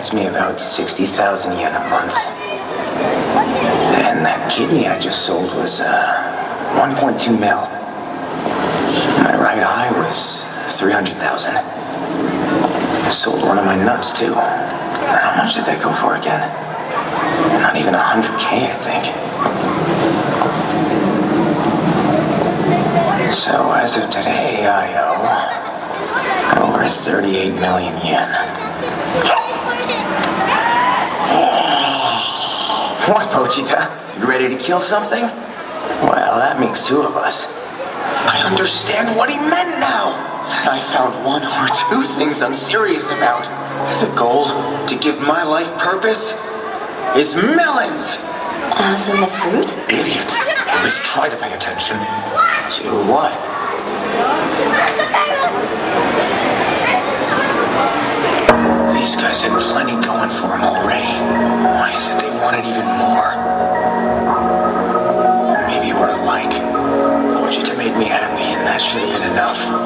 nets me about 60,000 yen a month. And that kidney I just sold was 1.2 mil. My right eye was 300,000. Sold one of my nuts too. How much did that go for again? Not even 100K, I think. So as of today, I owe over 38 million yen. What, Pochita? You ready to kill something? Well, that makes two of us. I understand what he meant now. I found one or two things I'm serious about. The goal to give my life purpose is melons. As in the fruit? Idiot. At least try to pay attention. To what? These guys had plenty going for them already. Why is it they wanted even more? Maybe we're alike. Pochita made me happy and that should have been enough.